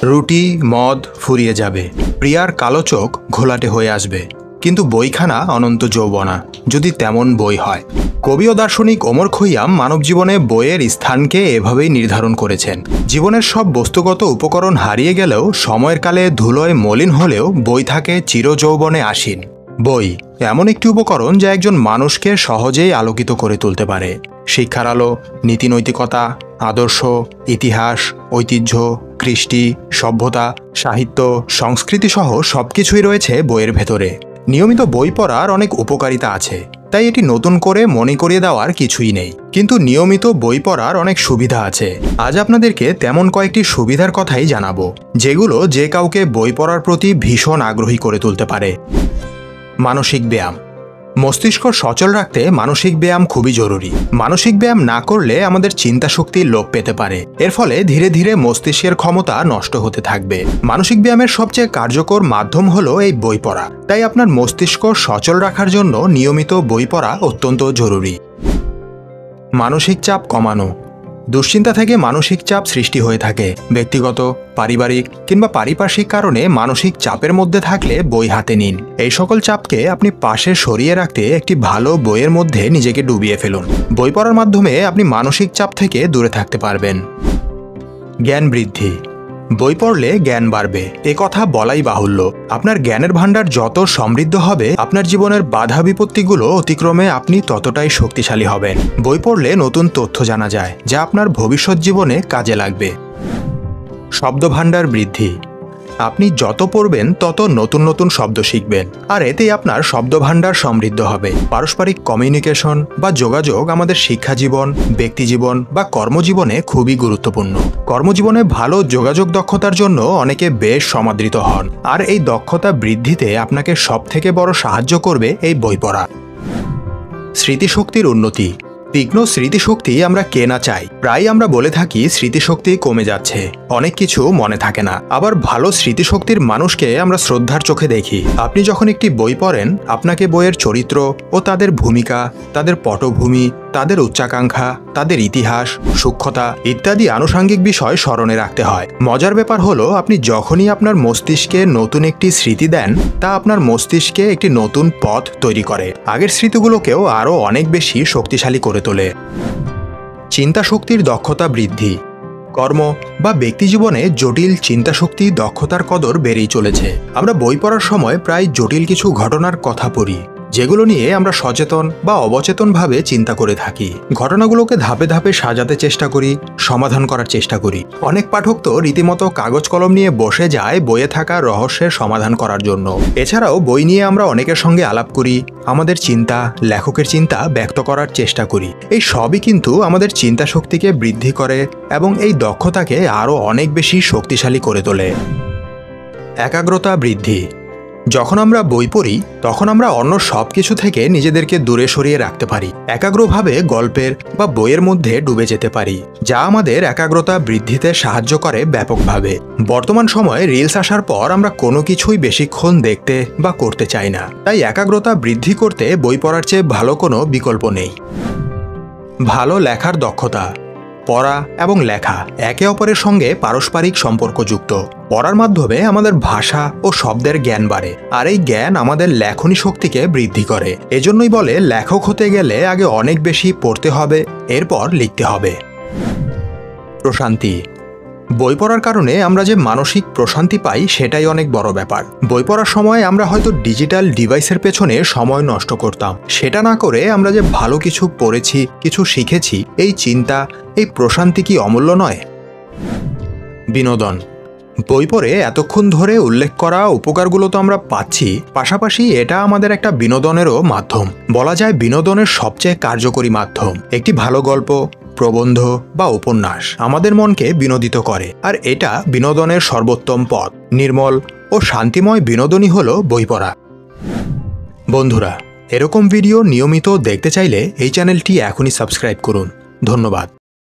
রুটি মদ ফুরিয়ে যাবে, প্রিয়ার কালো চোখ ঘোলাটে হয়ে আসবে, কিন্তু বইখানা অনন্ত যৌবনা, যদি তেমন বই হয়। কবি ও দার্শনিক ওমর খৈয়াম মানব জীবনে বইয়ের স্থানকে এভাবেই নির্ধারণ করেছেন। জীবনের সব বস্তুগত উপকরণ হারিয়ে গেলেও সময়ের কালে ধুলোয় মলিন হলেও বই থাকে চিরযৌবনে আসীন। বই এমন একটি উপকরণ যা একজন মানুষকে সহজেই আলোকিত করে তুলতে পারে। শিক্ষার আলো, নীতিনৈতিকতা, আদর্শ, ইতিহাস, ঐতিহ্য, কৃষ্টি, সভ্যতা, সাহিত্য, সংস্কৃতি সহ সবকিছুই রয়েছে বইয়ের ভেতরে। নিয়মিত বই পড়ার অনেক উপকারিতা আছে, তাই এটি নতুন করে মনে করিয়ে দেওয়ার কিছুই নেই। কিন্তু নিয়মিত বই পড়ার অনেক সুবিধা আছে। আজ আপনাদেরকে তেমন কয়েকটি সুবিধার কথাই জানাবো, যেগুলো যে কাউকে বই পড়ার প্রতি ভীষণ আগ্রহী করে তুলতে পারে। মানসিক ব্যায়াম। মস্তিষ্ক সচল রাখতে মানসিক ব্যায়াম খুবই জরুরি। মানসিক ব্যায়াম না করলে আমাদের চিন্তাশক্তি লোপ পেতে পারে। এর ফলে ধীরে ধীরে মস্তিষ্কের ক্ষমতা নষ্ট হতে থাকবে। মানসিক ব্যায়ামের সবচেয়ে কার্যকর মাধ্যম হলো এই বই পড়া। তাই আপনার মস্তিষ্ক সচল রাখার জন্য নিয়মিত বই পড়া অত্যন্ত জরুরি। মানসিক চাপ কমানো। দুশ্চিন্তা থেকে মানসিক চাপ সৃষ্টি হয়ে থাকে। ব্যক্তিগত, পারিবারিক কিংবা পারিপার্শ্বিক কারণে মানসিক চাপের মধ্যে থাকলে বই হাতে নিন। এই সকল চাপকে আপনি পাশে সরিয়ে রাখতে একটি ভালো বইয়ের মধ্যে নিজেকে ডুবিয়ে ফেলুন। বই পড়ার মাধ্যমে আপনি মানসিক চাপ থেকে দূরে থাকতে পারবেন। জ্ঞান বৃদ্ধি। বই পড়লে জ্ঞান বাড়বে, এ কথা বলাই বাহুল্য। আপনার জ্ঞানের ভাণ্ডার যত সমৃদ্ধ হবে, আপনার জীবনের বাধা বিপত্তিগুলো অতিক্রমে আপনি ততটাই শক্তিশালী হবেন। বই পড়লে নতুন তথ্য জানা যায়, যা আপনার ভবিষ্যৎ জীবনে কাজে লাগবে। শব্দভাণ্ডার বৃদ্ধি। আপনি যত পড়বেন তত নতুন নতুন শব্দ শিখবেন, আর এতেই আপনার শব্দভাণ্ডার সমৃদ্ধ হবে। পারস্পরিক কমিউনিকেশন বা যোগাযোগ আমাদের শিক্ষা জীবন, ব্যক্তি জীবন বা কর্মজীবনে খুবই গুরুত্বপূর্ণ। কর্মজীবনে ভালো যোগাযোগ দক্ষতার জন্য অনেকে বেশ সমাদৃত হন, আর এই দক্ষতা বৃদ্ধিতে আপনাকে সবথেকে বড় সাহায্য করবে এই বই পড়া। স্মৃতিশক্তির উন্নতি। তীক্ষ্ণ স্মৃতিশক্তি আমরা কে না চাই। প্রায় আমরা বলে থাকি স্মৃতিশক্তি কমে যাচ্ছে, অনেক কিছু মনে থাকে না। আবার ভালো স্মৃতিশক্তির মানুষকে আমরা শ্রদ্ধার চোখে দেখি। আপনি যখন একটি বই পড়েন, আপনাকে বইয়ের চরিত্র ও তাদের ভূমিকা, তাদের পটভূমি, তাদের উচ্চাকাঙ্ক্ষা, তাদের ইতিহাস, সূক্ষ্মতা ইত্যাদি আনুষঙ্গিক বিষয় স্মরণে রাখতে হয়। মজার ব্যাপার হলো, আপনি যখনই আপনার মস্তিষ্কে নতুন একটি স্মৃতি দেন, তা আপনার মস্তিষ্কে একটি নতুন পথ তৈরি করে, আগের স্মৃতিগুলোকেও আরও অনেক বেশি শক্তিশালী করে তোলে। চিন্তাশক্তির দক্ষতা বৃদ্ধি। কর্ম বা ব্যক্তিজীবনে জটিল চিন্তাশক্তি দক্ষতার কদর বেড়েই চলেছে। আমরা বই পড়ার সময় প্রায় জটিল কিছু ঘটনার কথা পড়ি, যেগুলো নিয়ে আমরা সচেতন বা অবচেতনভাবে চিন্তা করে থাকি। ঘটনাগুলোকে ধাপে ধাপে সাজাতে চেষ্টা করি, সমাধান করার চেষ্টা করি। অনেক পাঠক তো রীতিমতো কাগজ কলম নিয়ে বসে যায় বইয়ে থাকা রহস্যের সমাধান করার জন্য। এছাড়াও বই নিয়ে আমরা অনেকের সঙ্গে আলাপ করি, আমাদের চিন্তা, লেখকের চিন্তা ব্যক্ত করার চেষ্টা করি। এই সবই কিন্তু আমাদের চিন্তা শক্তিকে বৃদ্ধি করে এবং এই দক্ষতাকে আরও অনেক বেশি শক্তিশালী করে তোলে। একাগ্রতা বৃদ্ধি। যখন আমরা বই পড়ি, তখন আমরা অন্য সব কিছু থেকে নিজেদেরকে দূরে সরিয়ে রাখতে পারি। একাগ্রভাবে গল্পের বা বইয়ের মধ্যে ডুবে যেতে পারি, যা আমাদের একাগ্রতা বৃদ্ধিতে সাহায্য করে ব্যাপকভাবে। বর্তমান সময়ে রিলস আসার পর আমরা কোনো কিছুই বেশিক্ষণ দেখতে বা করতে চাই না, তাই একাগ্রতা বৃদ্ধি করতে বই পড়ার চেয়ে ভালো কোনো বিকল্প নেই। ভালো লেখার দক্ষতা। পড়া এবং লেখা একে অপরের সঙ্গে পারস্পরিক সম্পর্কযুক্ত। পড়ার মাধ্যমে আমাদের ভাষা ও শব্দের জ্ঞান বাড়ে, আর এই জ্ঞান আমাদের লেখনী শক্তিকে বৃদ্ধি করে। এজন্যই বলে, লেখক হতে গেলে আগে অনেক বেশি পড়তে হবে, এরপর লিখতে হবে। প্রশান্তি। বই পড়ার কারণে আমরা যে মানসিক প্রশান্তি পাই, সেটাই অনেক বড় ব্যাপার। বই পড়ার সময় আমরা হয়তো ডিজিটাল ডিভাইসের পেছনে সময় নষ্ট করতাম, সেটা না করে আমরা যে ভালো কিছু পড়েছি, কিছু শিখেছি, এই চিন্তা, এই প্রশান্তি কি অমূল্য নয়? বিনোদন। বই পড়ে এতক্ষণ ধরে উল্লেখ করা উপকারগুলো তো আমরা পাচ্ছি, পাশাপাশি এটা আমাদের একটা বিনোদনেরও মাধ্যম। বলা যায় বিনোদনের সবচেয়ে কার্যকরী মাধ্যম। একটি ভালো গল্প, প্রবন্ধ বা উপন্যাস আমাদের মনকে বিনোদিত করে, আর এটা বিনোদনের সর্বোত্তম পথ। নির্মল ও শান্তিময় বিনোদনই হলো বই পড়া। বন্ধুরা, এরকম ভিডিও নিয়মিত দেখতে চাইলে এই চ্যানেলটি এখনই সাবস্ক্রাইব করুন। ধন্যবাদ।